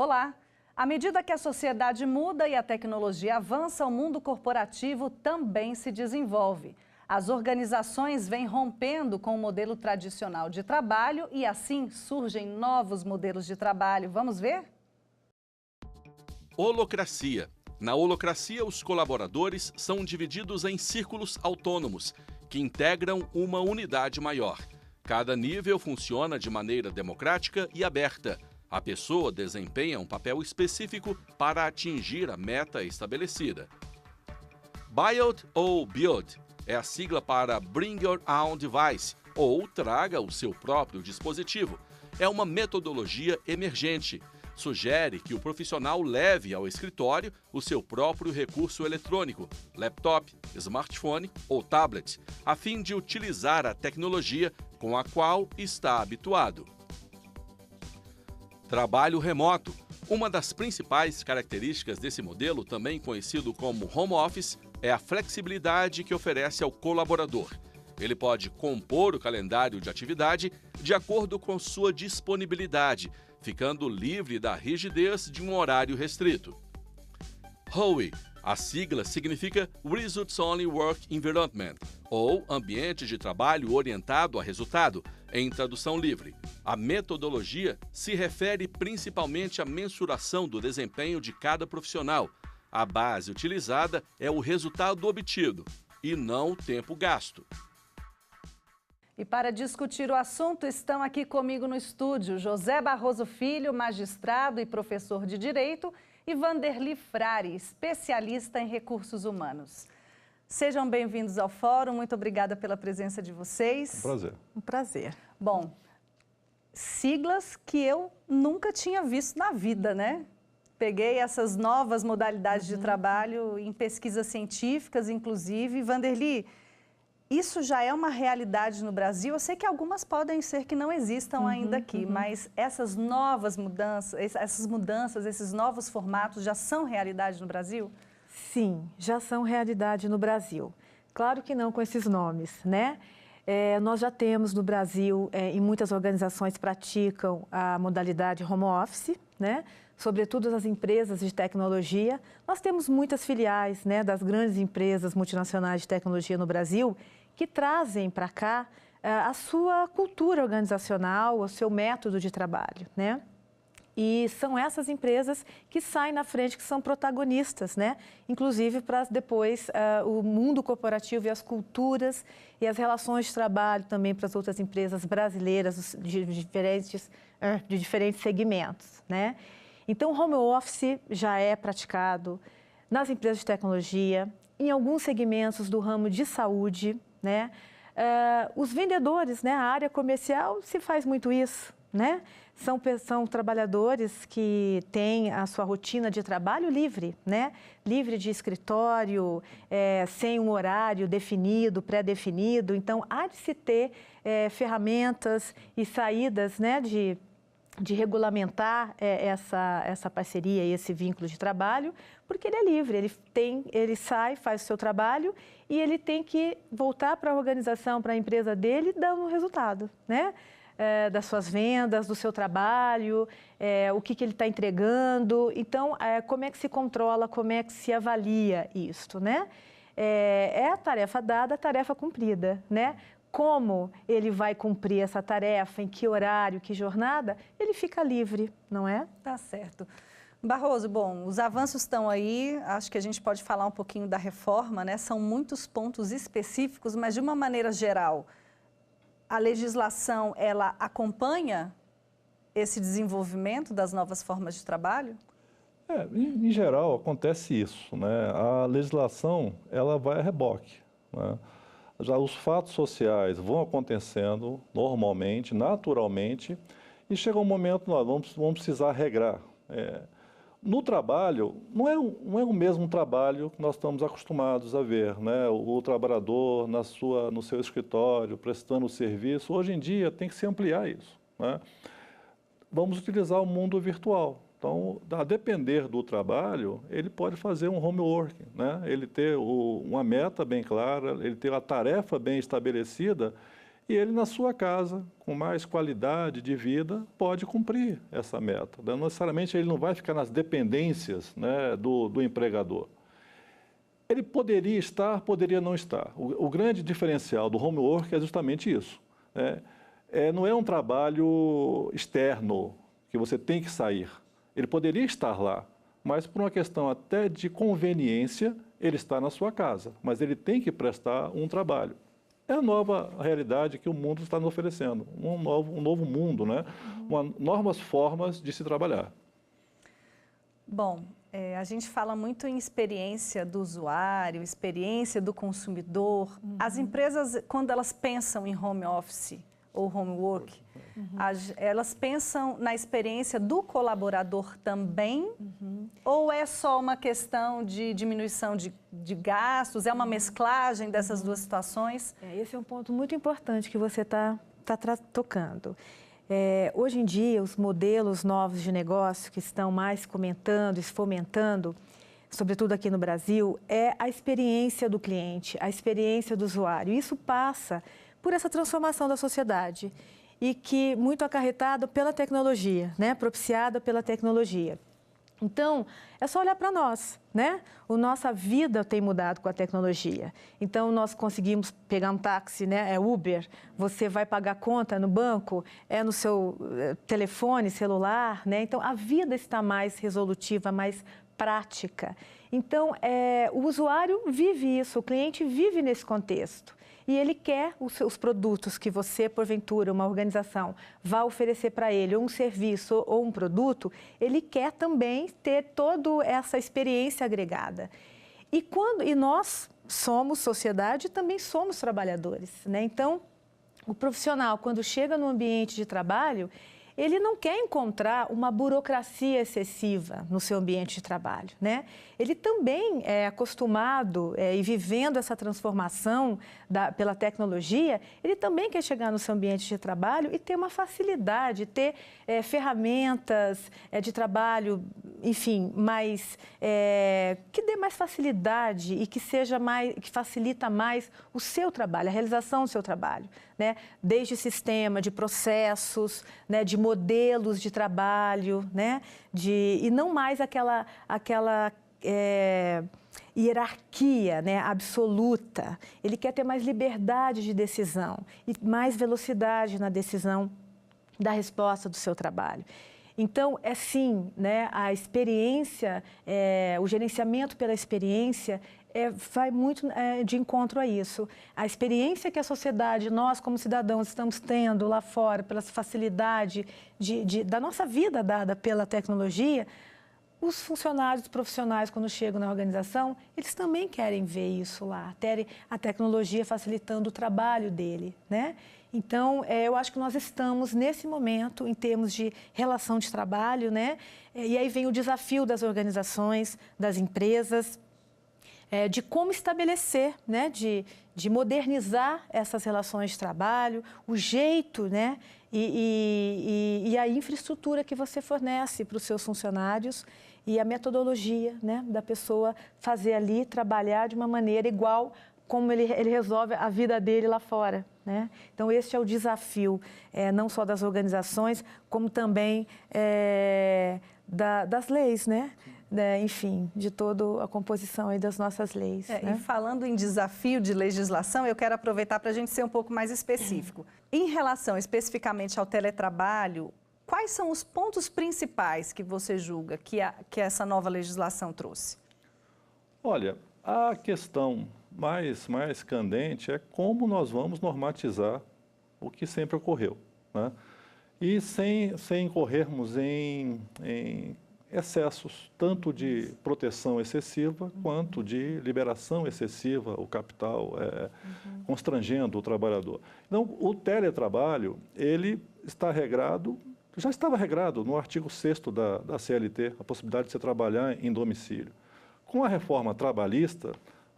Olá! À medida que a sociedade muda e a tecnologia avança, o mundo corporativo também se desenvolve. As organizações vêm rompendo com o modelo tradicional de trabalho e assim surgem novos modelos de trabalho. Vamos ver? Holocracia. Na holocracia, os colaboradores são divididos em círculos autônomos, que integram uma unidade maior. Cada nível funciona de maneira democrática e aberta. A pessoa desempenha um papel específico para atingir a meta estabelecida. Build ou Build é a sigla para Bring Your Own Device, ou traga o seu próprio dispositivo. É uma metodologia emergente. Sugere que o profissional leve ao escritório o seu próprio recurso eletrônico, laptop, smartphone ou tablet, a fim de utilizar a tecnologia com a qual está habituado. Trabalho remoto. Uma das principais características desse modelo, também conhecido como home office, é a flexibilidade que oferece ao colaborador. Ele pode compor o calendário de atividade de acordo com sua disponibilidade, ficando livre da rigidez de um horário restrito. ROE. A sigla significa Results Only Work Environment, ou ambiente de trabalho orientado a resultado, em tradução livre. A metodologia se refere principalmente à mensuração do desempenho de cada profissional. A base utilizada é o resultado obtido, e não o tempo gasto. E para discutir o assunto, estão aqui comigo no estúdio José Barroso Filho, magistrado e professor de Direito, e Vanderly Frari, especialista em recursos humanos. Sejam bem-vindos ao Fórum, muito obrigada pela presença de vocês. Um prazer. Um prazer. Bom, siglas que eu nunca tinha visto na vida, né? Peguei essas novas modalidades de trabalho em pesquisas científicas, inclusive. Vanderly, isso já é uma realidade no Brasil? Eu sei que algumas podem ser que não existam ainda aqui, mas essas novas mudanças, esses novos formatos já são realidade no Brasil? Sim, já são realidade no Brasil. Claro que não com esses nomes, né? Nós já temos no Brasil, e muitas organizações praticam a modalidade home office, né? Sobretudo as empresas de tecnologia. Nós temos muitas filiais, né, das grandes empresas multinacionais de tecnologia no Brasil que trazem para cá a sua cultura organizacional, o seu método de trabalho, né? E são essas empresas que saem na frente, que são protagonistas, né? Inclusive para depois o mundo corporativo e as culturas e as relações de trabalho também para as outras empresas brasileiras de diferentes segmentos, né? Então, o home office já é praticado nas empresas de tecnologia, em alguns segmentos do ramo de saúde, né? Os vendedores, né? A área comercial se faz muito isso, né? São trabalhadores que têm a sua rotina de trabalho livre, né? Livre de escritório, sem um horário definido, pré-definido. Então, há de se ter ferramentas e saídas, né, de regulamentar essa parceria e esse vínculo de trabalho, porque ele é livre, ele sai, faz o seu trabalho e ele tem que voltar para a organização, para a empresa dele, dando resultado, né? Das suas vendas, do seu trabalho, o que ele está entregando. Então, como é que se controla, como é que se avalia isto, né? É a tarefa dada, a tarefa cumprida, né? Como ele vai cumprir essa tarefa, em que horário, que jornada, ele fica livre, não é? Tá certo. Barroso, bom, os avanços estão aí, acho que a gente pode falar um pouquinho da reforma, né? São muitos pontos específicos, mas de uma maneira geral, a legislação, ela acompanha esse desenvolvimento das novas formas de trabalho? Em geral, acontece isso, né? A legislação, ela vai a reboque, né? Já os fatos sociais vão acontecendo normalmente, naturalmente, e chega um momento nós vamos precisar regrar. No trabalho, não é o mesmo trabalho que nós estamos acostumados a ver, né? O trabalhador no seu escritório, prestando serviço. Hoje em dia tem que se ampliar isso, né? Vamos utilizar o mundo virtual. Então, a depender do trabalho, ele pode fazer um homework, né? Ele ter uma meta bem clara, ele ter a tarefa bem estabelecida e ele na sua casa, com mais qualidade de vida, pode cumprir essa meta. Não necessariamente ele não vai ficar nas dependências, né, do empregador. Ele poderia estar, poderia não estar. O grande diferencial do homework é justamente isso, né? Não é um trabalho externo que você tem que sair. Ele poderia estar lá, mas por uma questão até de conveniência, ele está na sua casa, mas ele tem que prestar um trabalho. É a nova realidade que o mundo está nos oferecendo, um novo mundo, né? Novas formas de se trabalhar. Bom, a gente fala muito em experiência do usuário, experiência do consumidor. As empresas, quando elas pensam em home office ou homework, elas pensam na experiência do colaborador também? Ou é só uma questão de diminuição de gastos? É uma mesclagem dessas duas situações? Esse é um ponto muito importante que você está tocando. Hoje em dia, os modelos novos de negócio que estão mais comentando e fomentando, sobretudo aqui no Brasil, é a experiência do cliente, a experiência do usuário. Isso passa por essa transformação da sociedade e que muito acarretado pela tecnologia, né? Propiciada pela tecnologia. Então, é só olhar para nós, né? A nossa vida tem mudado com a tecnologia. Então, nós conseguimos pegar um táxi, né? É Uber, você vai pagar conta no banco, é no seu telefone, celular, né? Então, a vida está mais resolutiva, mais prática. Então, o usuário vive isso, o cliente vive nesse contexto. E ele quer os produtos que você, porventura, uma organização, vai oferecer para ele, ou um serviço ou um produto, ele quer também ter toda essa experiência agregada. E nós somos sociedade e também somos trabalhadores, né? Então, o profissional, quando chega no ambiente de trabalho, ele não quer encontrar uma burocracia excessiva no seu ambiente de trabalho, né? Ele também é acostumado e vivendo essa transformação pela tecnologia, ele também quer chegar no seu ambiente de trabalho e ter uma facilidade, ter ferramentas de trabalho, enfim, que dê mais facilidade e que facilita mais o seu trabalho, a realização do seu trabalho, né? Desde sistema, de processos, né? De modelos de trabalho, né? E não mais aquela hierarquia, né, absoluta. Ele quer ter mais liberdade de decisão e mais velocidade na decisão da resposta do seu trabalho. Então, sim, né, a experiência, o gerenciamento pela experiência vai muito de encontro a isso. A experiência que a sociedade, nós como cidadãos, estamos tendo lá fora, pela facilidade da nossa vida dada pela tecnologia, os funcionários profissionais, quando chegam na organização, eles também querem ver isso lá, terem a tecnologia facilitando o trabalho dele, né? Então, eu acho que nós estamos nesse momento, em termos de relação de trabalho, né? E aí vem o desafio das organizações, das empresas, de como estabelecer, né? De modernizar essas relações de trabalho, o jeito, né? E a infraestrutura que você fornece para os seus funcionários e a metodologia, né, da pessoa fazer ali, trabalhar de uma maneira igual como ele resolve a vida dele lá fora, né? Então, esse é o desafio, não só das organizações, como também das leis, né? Enfim, de toda a composição aí das nossas leis. Né? E falando em desafio de legislação, eu quero aproveitar para a gente ser um pouco mais específico. Em relação especificamente ao teletrabalho, quais são os pontos principais que você julga que essa nova legislação trouxe? Olha, a questão mais candente é como nós vamos normatizar o que sempre ocorreu, né? E sem incorrermos em excessos, tanto de proteção excessiva quanto de liberação excessiva, o capital constrangendo o trabalhador. Então, o teletrabalho, ele está regrado, já estava regrado no artigo 6º da CLT, a possibilidade de você trabalhar em domicílio. Com a reforma trabalhista,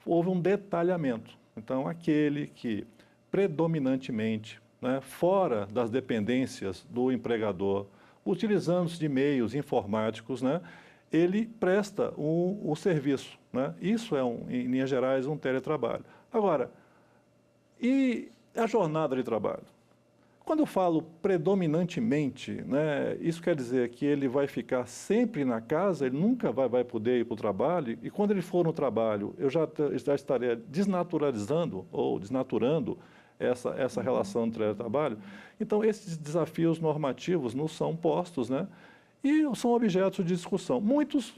houve um detalhamento. Então, aquele que predominantemente, né, fora das dependências do empregador, utilizando-se de meios informáticos, né, ele presta o serviço, né? Isso é, em linhas gerais, um teletrabalho. Agora, e é a jornada de trabalho. Quando eu falo predominantemente, né, isso quer dizer que ele vai ficar sempre na casa, ele nunca vai poder ir para o trabalho, e quando ele for no trabalho, eu já estarei desnaturalizando ou desnaturando essa relação de trabalho. Então, esses desafios normativos nos são postos, né, e são objetos de discussão. Muitos,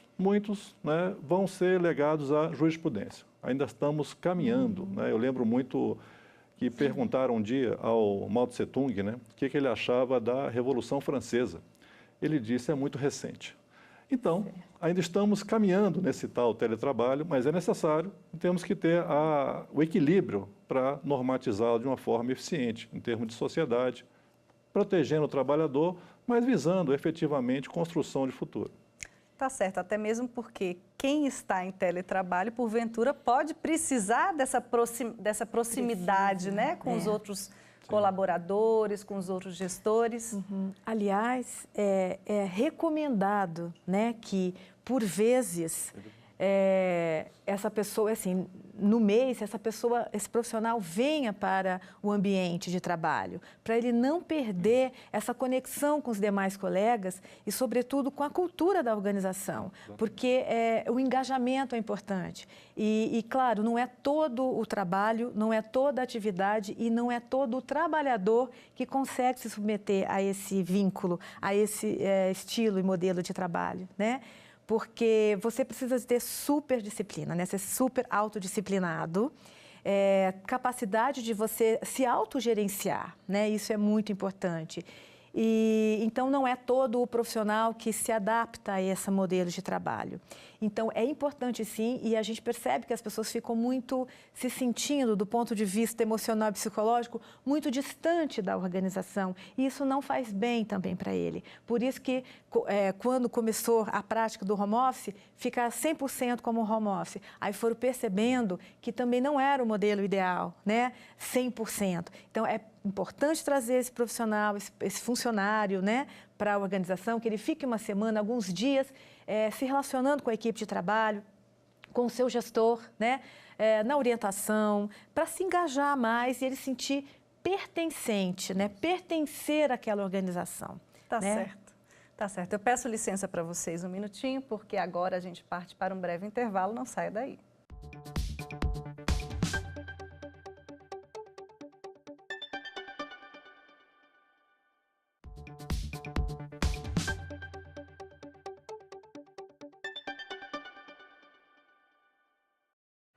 né, vão ser legados à jurisprudência. Ainda estamos caminhando, né? Eu lembro muito que perguntaram um dia ao Mao Tse Tung, né, o que ele achava da Revolução Francesa. Ele disse, é muito recente. Então, ainda estamos caminhando nesse tal teletrabalho, mas é necessário, temos que ter o equilíbrio para normatizá-lo de uma forma eficiente, em termos de sociedade, protegendo o trabalhador, mas visando efetivamente construção de futuro. Tá certo, até mesmo porque quem está em teletrabalho, porventura, pode precisar dessa proximidade, né, com os outros colaboradores, com os outros gestores. Aliás, é recomendado, né, que, por vezes, essa pessoa, assim, no mês, esse profissional venha para o ambiente de trabalho, para ele não perder essa conexão com os demais colegas e, sobretudo, com a cultura da organização, porque o engajamento é importante. E, claro, não é todo o trabalho, não é toda a atividade e não é todo o trabalhador que consegue se submeter a esse vínculo, a esse estilo e modelo de trabalho, né? Porque você precisa ter super disciplina, né? Ser super autodisciplinado, capacidade de você se autogerenciar, né? Isso é muito importante. E, então, não é todo o profissional que se adapta a esse modelo de trabalho. Então, é importante sim, e a gente percebe que as pessoas ficam muito se sentindo, do ponto de vista emocional e psicológico, muito distante da organização. E isso não faz bem também para ele. Por isso que, quando começou a prática do home office, fica 100% como home office. Aí foram percebendo que também não era o modelo ideal, né? 100%. Então, é importante trazer esse profissional, esse funcionário, né, para a organização, que ele fique uma semana, alguns dias, se relacionando com a equipe de trabalho, com o seu gestor, né, na orientação, para se engajar mais e ele sentir pertencente, né, pertencer àquela organização. Tá né? certo. Tá certo. Eu peço licença para vocês um minutinho, porque agora a gente parte para um breve intervalo, não saia daí.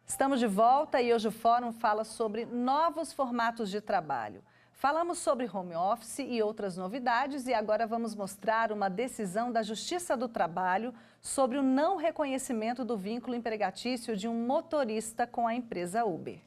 Estamos de volta e hoje o Fórum fala sobre novos formatos de trabalho. Falamos sobre home office e outras novidades e agora vamos mostrar uma decisão da Justiça do Trabalho sobre o não reconhecimento do vínculo empregatício de um motorista com a empresa Uber.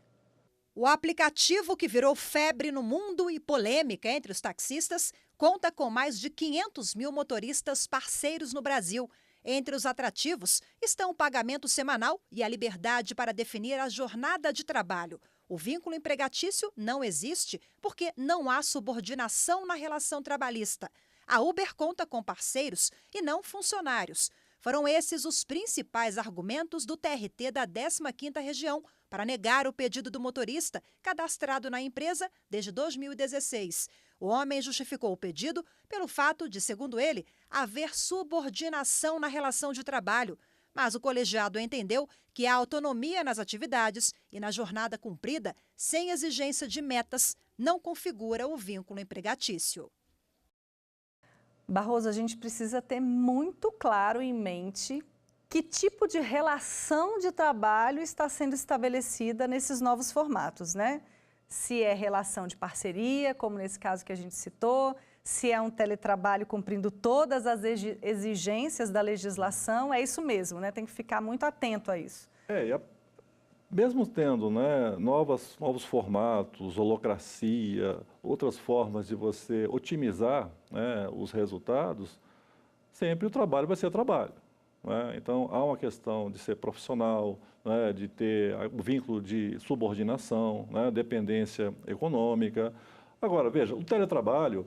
O aplicativo que virou febre no mundo e polêmica entre os taxistas conta com mais de 500 mil motoristas parceiros no Brasil. Entre os atrativos estão o pagamento semanal e a liberdade para definir a jornada de trabalho. O vínculo empregatício não existe porque não há subordinação na relação trabalhista. A Uber conta com parceiros e não funcionários. Foram esses os principais argumentos do TRT da 15ª Região para negar o pedido do motorista cadastrado na empresa desde 2016. O homem justificou o pedido pelo fato de, segundo ele, haver subordinação na relação de trabalho. Mas o colegiado entendeu que há autonomia nas atividades e na jornada cumprida, sem exigência de metas, não configura o vínculo empregatício. Barroso, a gente precisa ter muito claro em mente que tipo de relação de trabalho está sendo estabelecida nesses novos formatos, né? Se é relação de parceria, como nesse caso que a gente citou, se é um teletrabalho cumprindo todas as exigências da legislação, é isso mesmo, né? Tem que ficar muito atento a isso. Mesmo tendo, né, novos formatos, holacracia, outras formas de você otimizar, né, os resultados, sempre o trabalho vai ser trabalho. Né? Então, há uma questão de ser profissional, né, de ter o vínculo de subordinação, né, dependência econômica. Agora, veja, o teletrabalho,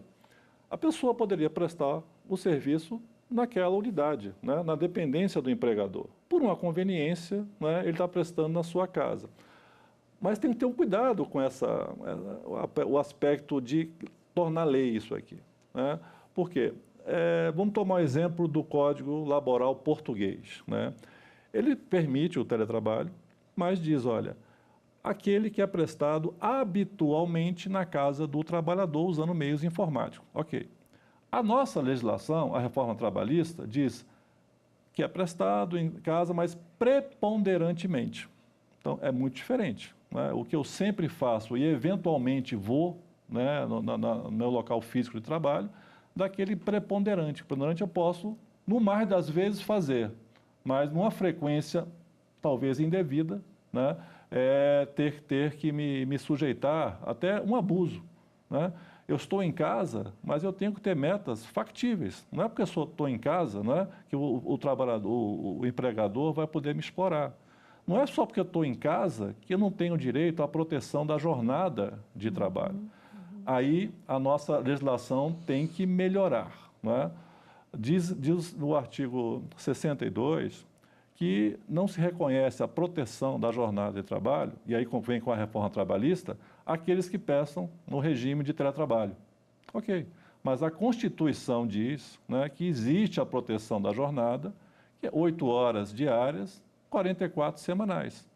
a pessoa poderia prestar o serviço naquela unidade, né, na dependência do empregador. Por uma conveniência, né, ele está prestando na sua casa. Mas tem que ter um cuidado com o aspecto de tornar lei isso aqui, né? Por quê? Vamos tomar o exemplo do Código Laboral Português, né? Ele permite o teletrabalho, mas diz, olha, aquele que é prestado habitualmente na casa do trabalhador usando meios informáticos. Ok. A nossa legislação, a reforma trabalhista, diz que é prestado em casa, mas preponderantemente. Então, é muito diferente, né? O que eu sempre faço e eventualmente vou, né, no meu local físico de trabalho, daquele preponderante. Preponderante eu posso, no mais das vezes, fazer, mas numa frequência talvez indevida, né, ter que me sujeitar até um abuso, né? Eu estou em casa, mas eu tenho que ter metas factíveis. Não é porque eu estou em casa, né, que o trabalhador, o empregador vai poder me explorar. Não é só porque eu estou em casa que eu não tenho direito à proteção da jornada de trabalho. Aí a nossa legislação tem que melhorar, né? Diz no artigo 62 que não se reconhece a proteção da jornada de trabalho, e aí vem com a reforma trabalhista, aqueles que peçam no regime de teletrabalho. Ok, mas a Constituição diz, né, que existe a proteção da jornada, que é 8 horas diárias, 44 semanais.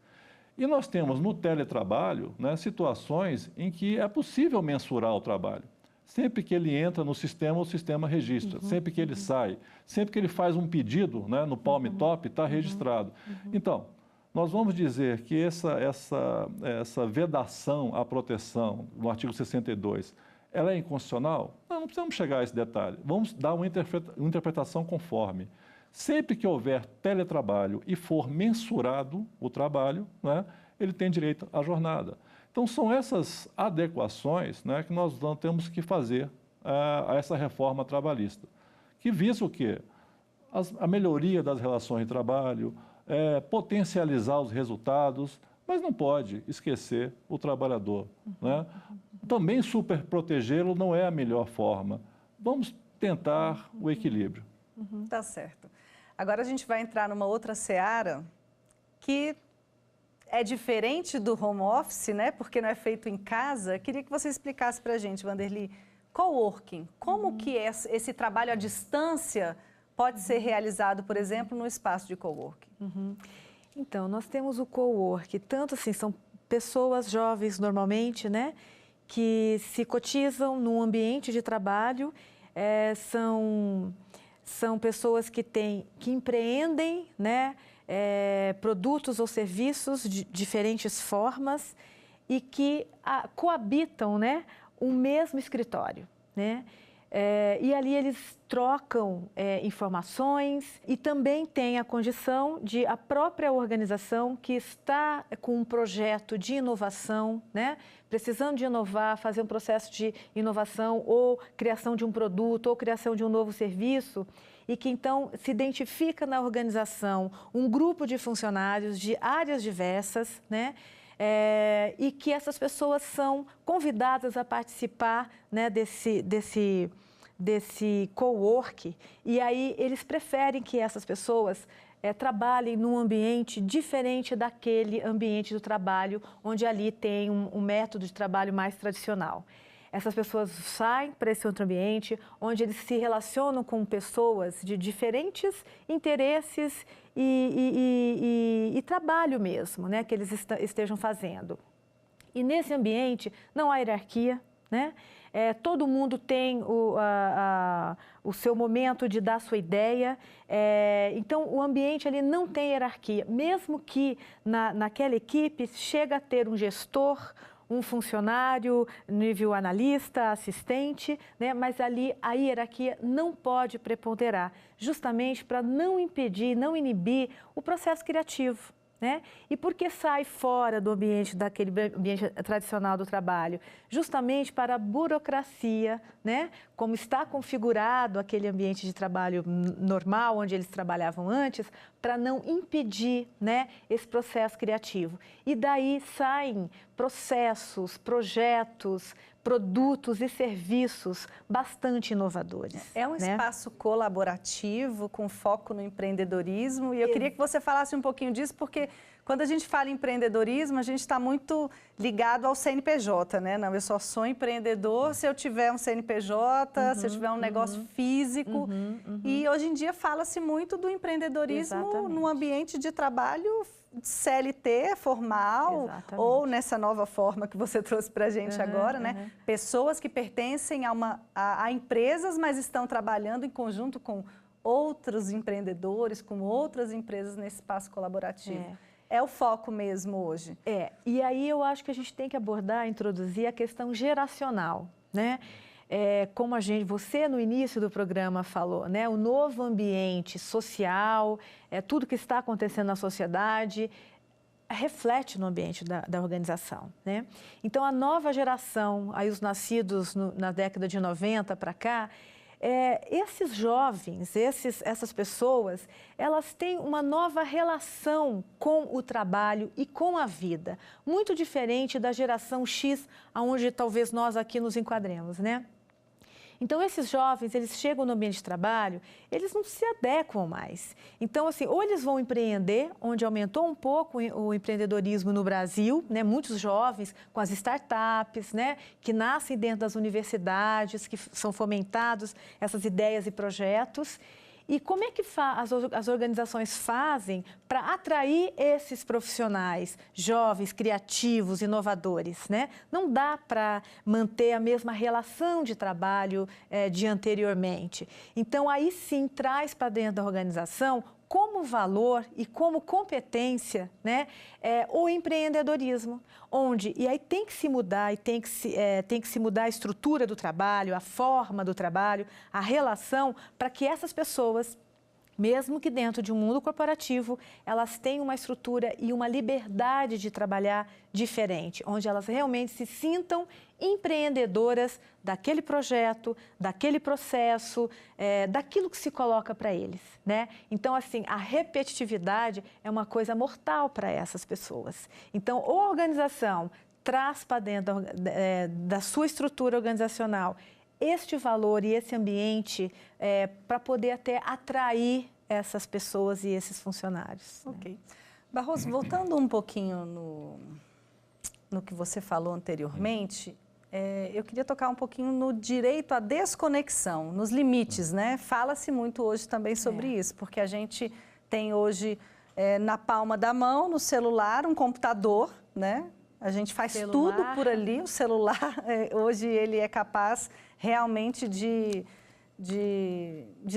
E nós temos no teletrabalho, né, situações em que é possível mensurar o trabalho. Sempre que ele entra no sistema, o sistema registra. Sempre que ele sai, sempre que ele faz um pedido, né, no Palm Top, está registrado. Então, nós vamos dizer que essa vedação à proteção, no artigo 62, ela é inconstitucional? Não precisamos chegar a esse detalhe. Vamos dar uma interpretação conforme. Sempre que houver teletrabalho e for mensurado o trabalho, né, ele tem direito à jornada. Então, são essas adequações, né, que nós temos que fazer a essa reforma trabalhista, que visa o quê? A melhoria das relações de trabalho, potencializar os resultados, mas não pode esquecer o trabalhador, né? Também superprotegê-lo não é a melhor forma. Vamos tentar o equilíbrio. Tá certo. Agora a gente vai entrar numa outra seara que é diferente do home office, né? Porque não é feito em casa. Queria que você explicasse para a gente, Wanderly, coworking. Como que esse trabalho à distância pode ser realizado, por exemplo, no espaço de coworking? Então, nós temos o coworking, tanto assim, são pessoas jovens normalmente, né? Que se cotizam num ambiente de trabalho, são pessoas que empreendem, né? Produtos ou serviços de diferentes formas e que coabitam, né, um mesmo escritório, né? E ali eles trocam informações e também tem a condição de a própria organização que está com um projeto de inovação, né, precisando de inovar, fazer um processo de inovação ou criação de um produto ou criação de um novo serviço, e que então se identifica na organização um grupo de funcionários de áreas diversas, né? E que essas pessoas são convidadas a participar, né, desse coworking, e aí eles preferem que essas pessoas trabalhem num ambiente diferente daquele ambiente do trabalho, onde ali tem um método de trabalho mais tradicional. Essas pessoas saem para esse outro ambiente, onde eles se relacionam com pessoas de diferentes interesses e trabalho mesmo, né, que eles estejam fazendo. E nesse ambiente não há hierarquia, né? Todo mundo tem o seu momento de dar sua ideia, então o ambiente ali não tem hierarquia, mesmo que naquela equipe chega a ter um gestor, um funcionário, nível analista, assistente, né? Mas ali a hierarquia não pode preponderar, justamente para não impedir, não inibir o processo criativo, né? E por que sai fora do ambiente, daquele ambiente tradicional do trabalho? Justamente para a burocracia, né? Como está configurado aquele ambiente de trabalho normal, onde eles trabalhavam antes, para não impedir, né, esse processo criativo. E daí saem processos, projetos, produtos e serviços bastante inovadores. É um espaço colaborativo com foco no empreendedorismo e eu queria que você falasse um pouquinho disso, porque quando a gente fala em empreendedorismo, a gente está muito ligado ao CNPJ, né? Não, eu só sou empreendedor se eu tiver um CNPJ, se eu tiver um negócio físico. E hoje em dia fala-se muito do empreendedorismo no ambiente de trabalho CLT, formal, ou nessa nova forma que você trouxe para a gente agora, né? Pessoas que pertencem a empresas, mas estão trabalhando em conjunto com outros empreendedores, com outras empresas nesse espaço colaborativo. É o foco mesmo hoje. E aí eu acho que a gente tem que abordar, introduzir a questão geracional, né? Como você no início do programa falou, né? O novo ambiente social, tudo que está acontecendo na sociedade reflete no ambiente da organização, né? Então a nova geração, aí os nascidos na década de 90 para cá, esses jovens, essas pessoas, elas têm uma nova relação com o trabalho e com a vida, muito diferente da geração X, onde talvez nós aqui nos enquadremos, né? Então, esses jovens, eles chegam no ambiente de trabalho, eles não se adequam mais. Então, assim, ou eles vão empreender, onde aumentou um pouco o empreendedorismo no Brasil, né? Muitos jovens com as startups, né? Que nascem dentro das universidades, que são fomentados essas ideias e projetos. E como é que as organizações fazem para atrair esses profissionais jovens, criativos, inovadores, né? Não dá para manter a mesma relação de trabalho de anteriormente. Então, aí sim, traz para dentro da organização como valor e como competência, né, o empreendedorismo, e aí tem que se mudar, e tem que se mudar a estrutura do trabalho, a forma do trabalho, a relação, para que essas pessoas, mesmo que dentro de um mundo corporativo, elas tenham uma estrutura e uma liberdade de trabalhar diferente, onde elas realmente se sintam empreendedoras daquele projeto, daquele processo, daquilo que se coloca para eles, né? Então, assim, a repetitividade é uma coisa mortal para essas pessoas. Então, a organização traz para dentro da sua estrutura organizacional este valor e esse ambiente para poder até atrair essas pessoas e esses funcionários. Ok. Barroso, voltando um pouquinho no que você falou anteriormente, eu queria tocar um pouquinho no direito à desconexão, nos limites, né? Fala-se muito hoje também sobre isso, porque a gente tem hoje na palma da mão, no celular, um computador, né? A gente faz tudo por ali, o celular, hoje ele é capaz realmente de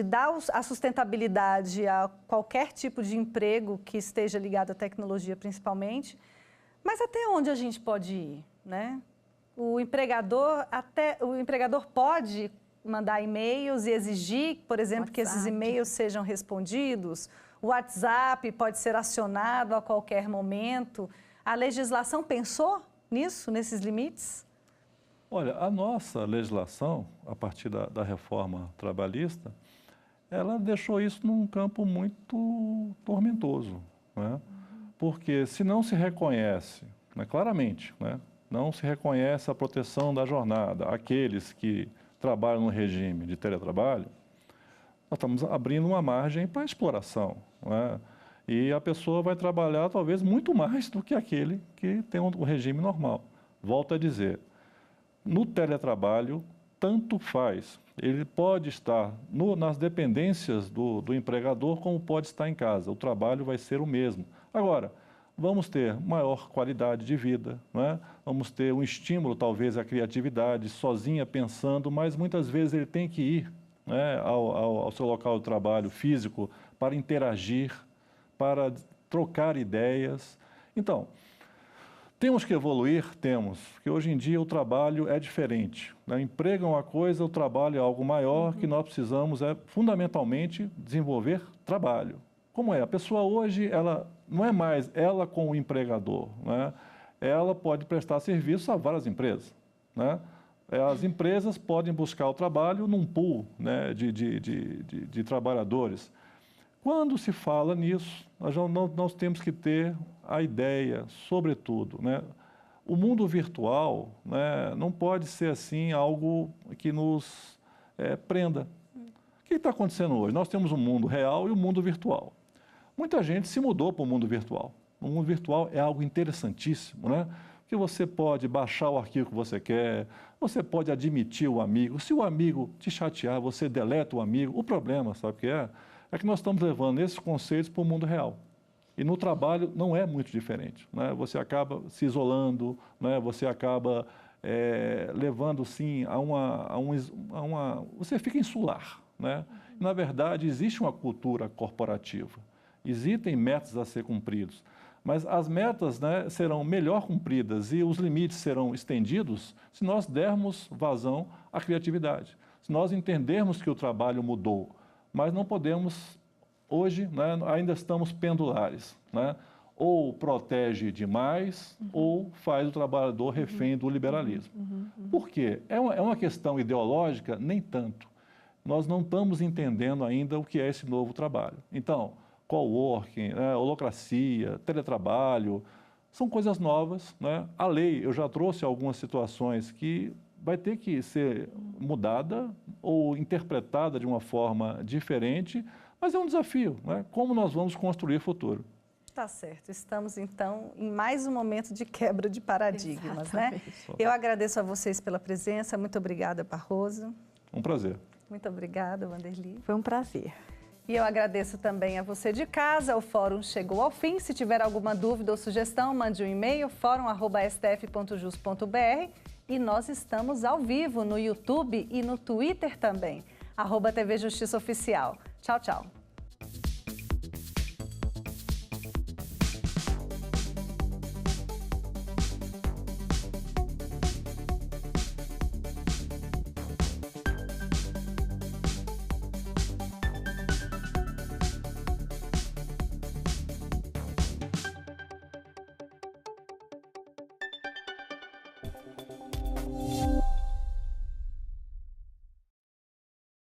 dar a sustentabilidade a qualquer tipo de emprego que esteja ligado à tecnologia, principalmente. Mas até onde a gente pode ir, né? O empregador pode mandar e-mails e exigir, por exemplo, que esses e-mails sejam respondidos. O WhatsApp pode ser acionado a qualquer momento. A legislação pensou nisso, nesses limites? Olha, a nossa legislação, a partir da reforma trabalhista, ela deixou isso num campo muito tormentoso, né? Porque se não se reconhece, né, claramente, né, não se reconhece a proteção da jornada, aqueles que trabalham no regime de teletrabalho, nós estamos abrindo uma margem para exploração, né? E a pessoa vai trabalhar talvez muito mais do que aquele que tem um regime normal. Volto a dizer, no teletrabalho, tanto faz. Ele pode estar nas dependências do empregador, como pode estar em casa. O trabalho vai ser o mesmo. Agora, vamos ter maior qualidade de vida, né? Vamos ter um estímulo, talvez, à criatividade, sozinha pensando, mas muitas vezes ele tem que ir, né, ao seu local de trabalho físico para interagir, para trocar ideias. Então, temos que evoluir? Temos, porque hoje em dia o trabalho é diferente, né? O emprego é uma coisa, o trabalho é algo maior, que nós precisamos fundamentalmente desenvolver trabalho. Como é? A pessoa hoje, ela não é mais ela com o empregador, né? Ela pode prestar serviço a várias empresas, né? As empresas podem buscar o trabalho num pool, né, de trabalhadores. Quando se fala nisso, nós temos que ter a ideia, sobretudo, né? o mundo virtual, né, não pode ser assim algo que nos prenda. O que está acontecendo hoje? Nós temos um mundo real e um mundo virtual. Muita gente se mudou para o mundo virtual. O mundo virtual é algo interessantíssimo, né? Que você pode baixar o arquivo que você quer, você pode admitir o amigo. Se o amigo te chatear, você deleta o amigo. O problema, sabe o que é? É que nós estamos levando esses conceitos para o mundo real. E no trabalho não é muito diferente, né? Você acaba se isolando, né? Você acaba levando, sim, você fica insular, né? Na verdade, existe uma cultura corporativa, existem metas a ser cumpridos, mas as metas, né, serão melhor cumpridas e os limites serão estendidos se nós dermos vazão à criatividade, se nós entendermos que o trabalho mudou, mas não podemos, hoje, né, ainda estamos pendulares, né? Ou protege demais, ou faz o trabalhador refém do liberalismo. Por quê? É uma questão ideológica? Nem tanto. Nós não estamos entendendo ainda o que é esse novo trabalho. Então, coworking, né, holocracia, teletrabalho, são coisas novas, né? A lei, eu já trouxe algumas situações que vai ter que ser mudada ou interpretada de uma forma diferente, mas é um desafio, né? Como nós vamos construir futuro? Tá certo. Estamos, então, em mais um momento de quebra de paradigmas, Exatamente. né? Eu agradeço a vocês pela presença. Muito obrigada, Barroso. Um prazer. Muito obrigada, Wanderli. Foi um prazer. E eu agradeço também a você de casa. O fórum chegou ao fim. Se tiver alguma dúvida ou sugestão, mande um e-mail, forum@stf.jus.br. E nós estamos ao vivo no YouTube e no Twitter também, @TV Justiça Oficial. Tchau, tchau.